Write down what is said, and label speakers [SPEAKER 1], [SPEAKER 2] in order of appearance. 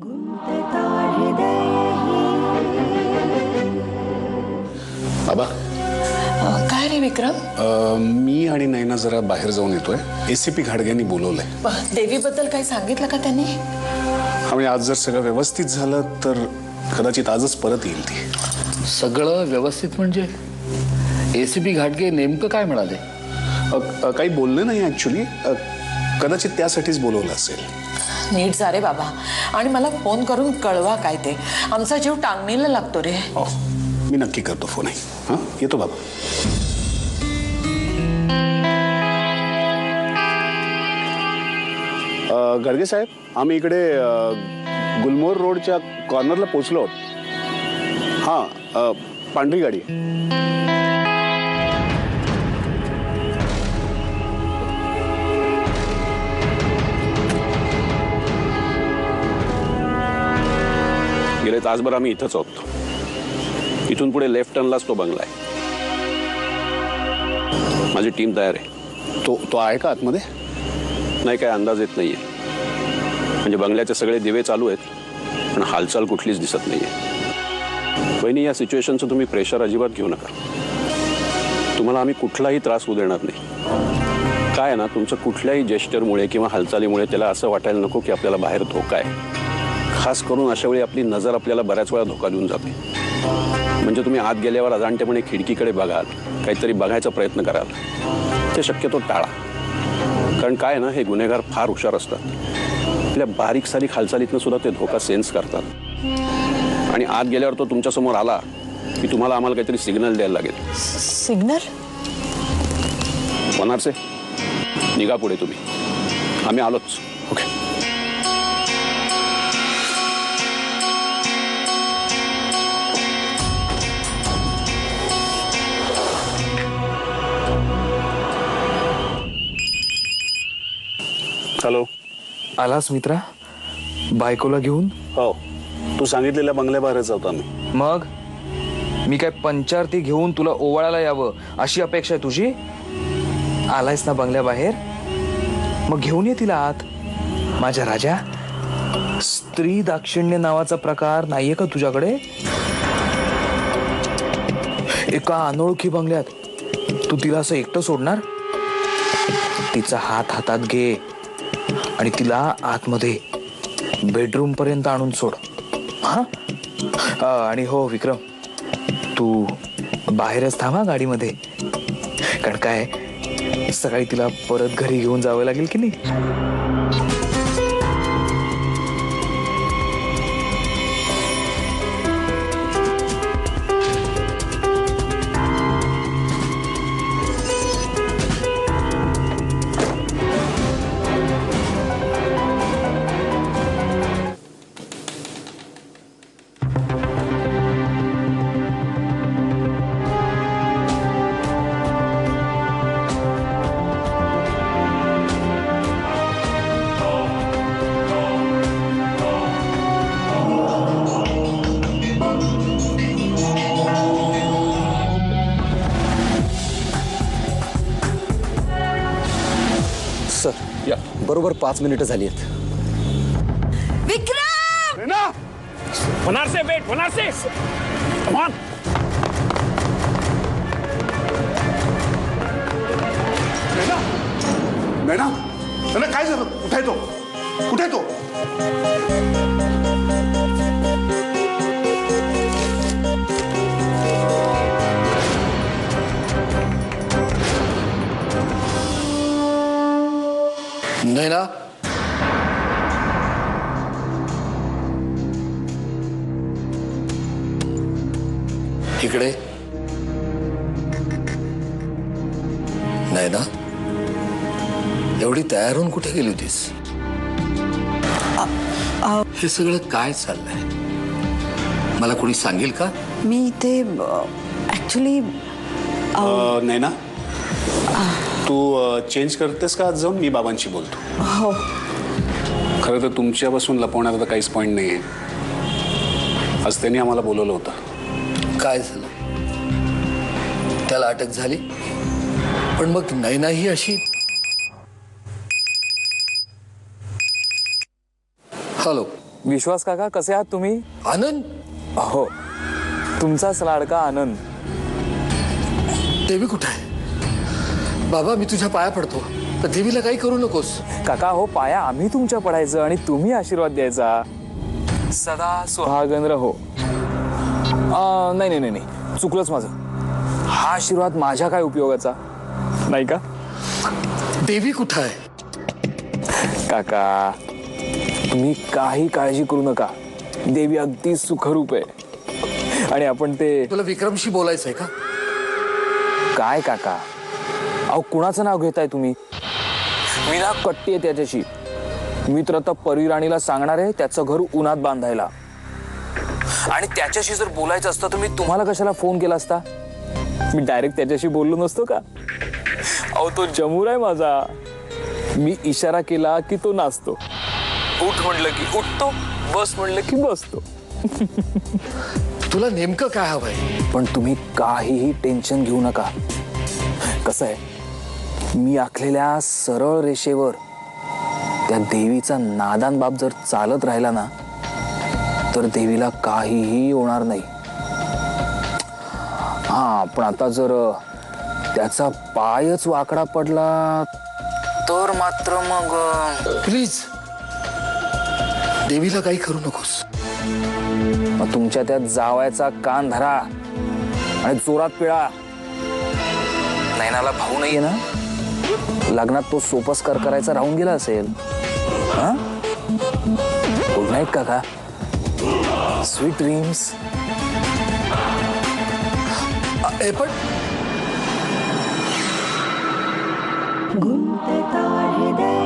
[SPEAKER 1] बाबा
[SPEAKER 2] काय रे विक्रम?
[SPEAKER 1] मी आणि नैना जरा बाहेर जाऊन येतोय. एसीपी घाडग्यांनी बोलवलंय.
[SPEAKER 2] देवीबद्दल काही सांगितलं का त्यांनी?
[SPEAKER 1] आणि आज जर सगळं व्यवस्थित झालं तर कदाचित आजच परत येईल ती.
[SPEAKER 3] सगळं व्यवस्थित म्हणजे एसीपी घाटगे नेमकं काय म्हणाले?
[SPEAKER 1] काही बोलले नाही ऍक्च्युली. कदाचित त्यासाठीच बोलवलं असेल.
[SPEAKER 2] नीट जा रे बाबा, आणि मला फोन करून कळवा काय ते. आमचा जीव टांगणीला लागतो रे.
[SPEAKER 1] हो, मी नक्की करतो फोन. आहे हां, येतो बाबा. गर्गे साहेब, आम्ही इकडे गुलमोहर रोडच्या कॉर्नरला पोहोचलो आहोत. हां, पांढरी गाडी. गेले तासभर आम्ही इथंच आहोत. इथून पुढे लेफ्ट टर्नलाच तो बंगला आहे. माझी टीम तयार आहे. तो आहे का आतमध्ये? नाही, काय अंदाज येत नाहीये. म्हणजे बंगल्याचे सगळे दिवे चालू आहेत पण हालचाल कुठलीच दिसत नाहीये. वहिनी, या सिच्युएशनचं तुम्ही प्रेशर अजिबात घेऊ नका. तुम्हाला आम्ही कुठलाही त्रास होऊ देणार नाही. काय ना, तुमचं कुठल्याही जेस्चरमुळे किंवा हालचालीमुळे त्याला असं वाटायला नको की आपल्याला बाहेर धोका आहे. खास करून अशा वेळी आपली नजर आपल्याला बऱ्याच वेळा धोका देऊन जाते. म्हणजे तुम्ही आत गेल्यावर अजाणतेपणे खिडकीकडे बघाल, काहीतरी बघायचा प्रयत्न कराल, ते शक्यतो टाळा. कारण काय ना, हे गुन्हेगार फार हुशार असतात. आपल्या बारीक सारीक हालचालीतनं सुद्धा ते धोका सेन्स करतात. आणि आत गेल्यावर तो तुमच्यासमोर आला की तुम्हाला आम्हाला काहीतरी सिग्नल द्यायला लागेल.
[SPEAKER 2] सिग्नल?
[SPEAKER 1] वनारसे, निघा पुढे तुम्ही. आम्ही आलोच. ओके. हॅलो.
[SPEAKER 4] आलास मित्रा? बायकोला घेऊन?
[SPEAKER 1] हो, तू सांगितलेल्या बंगल्याबाहेरच होता मी.
[SPEAKER 4] मग मी काय पंचारती घेऊन तुला ओवाळायला यावं अशी अपेक्षा आहे तुझी? आलायस ना बंगल्याबाहेर, मग घेऊन ये तिला आत. माझ्या राजा, स्त्री दाक्षिण्य नावाचा प्रकार नाहीये का तुझ्याकडे? एका अनोळखी बंगल्यात तू तिला असं एकटं सोडणार? तिचा हात हातात घे आणि तिला आतमध्ये बेडरूम पर्यंत आणून सोड. हा, आणि हो विक्रम, तू बाहेरच थांबा गाडीमध्ये. कारण काय, सकाळी तिला परत घरी घेऊन जावं लागेल की नाही.
[SPEAKER 5] सर, या बरोबर 5 मिनिटं झाली आहेत.
[SPEAKER 2] विक्रम!
[SPEAKER 6] Vanarase, weight, Vanarase, come on.
[SPEAKER 1] नैना, नैना, काय झालं? कुठे आहे तो? कुठे आहे तो?
[SPEAKER 3] नैना, इकडे. नैना, एवढी तयार होऊन कुठे गेली होतीस? हे सगळं काय चाललंय? मला कोणी सांगेल का?
[SPEAKER 7] मी ते ऍक्च्युली
[SPEAKER 1] नैना, तू चेंज करतेस का आज जाऊन? मी बाबांशी बोलतो.
[SPEAKER 7] हो.
[SPEAKER 1] खरं तर तुमच्यापासून लपवण्यात आता काहीच पॉईंट नाही आहे. आज त्यांनी आम्हाला बोलवलं होतं.
[SPEAKER 3] काय झालं? त्याला अटक झाली? पण मग नैना ही अशी. हॅलो.
[SPEAKER 4] विश्वास काका, कसे आहात तुम्ही?
[SPEAKER 3] आनंद,
[SPEAKER 4] हो, तुमचाच लाडका आनंद.
[SPEAKER 3] देवी कुठे आहे? बाबा मी तुझ्या पाया पडतो, तर देवीला काही करू नकोस.
[SPEAKER 4] काका हो, पाया आम्ही तुमच्या पडायचं आणि तुम्ही आशीर्वाद द्यायचा. सदा सुहागन रहो. नाही नाही नाही नाही, चुकलंच माझं. हा आशीर्वाद माझ्या काय उपयोगाचा नाही का?
[SPEAKER 3] देवी कुठे आहे?
[SPEAKER 4] काका तुम्ही काही काळजी करू नका, देवी अगदी सुखरूप आहे. आणि आपण ते
[SPEAKER 3] तुला विक्रमशी बोलायचंय का?
[SPEAKER 4] काय काका, अहो कुणाचं नाव घेताय तुम्ही? मी ना कट्टी आहे त्याच्याशी. मित्र तर परिराणीला सांगणार आहे त्याचं घर उन्हात बांधायला. आणि त्याच्याशी जर बोलायचं असतं तर मी तुम्हाला कशाला फोन केला असता? मी डायरेक्ट त्याच्याशी बोललो नसतो का? अहो तो जमूर आहे माझा. मी इशारा केला की तो नाचतो, उठ म्हणलं की उठतो, बस म्हणलं की बसतो.
[SPEAKER 3] तुला नेमकं काय हवंय?
[SPEAKER 4] पण तुम्ही काहीही टेन्शन घेऊ नका. कसं आहे, मी आखलेल्या सरळ रेषेवर त्या देवीचा नादान बाप जर चालत राहिला ना तर देवीला काहीही होणार नाही. हा, पण आता जर त्याचा पायच वाकडा पडला तर मात्र मग
[SPEAKER 3] प्लीज देवीला काही करू नकोस.
[SPEAKER 4] मग तुमच्या त्या जावायचा कान धरा आणि जोरात पिळा. नैनाला भाऊ नाहीये ना, लग्नात तो सोपस्कार करायचा राहून गेला असेल. हा, गुड नाईट काका, स्वीट ड्रीम्स.
[SPEAKER 3] पण
[SPEAKER 7] गुंतता हृदय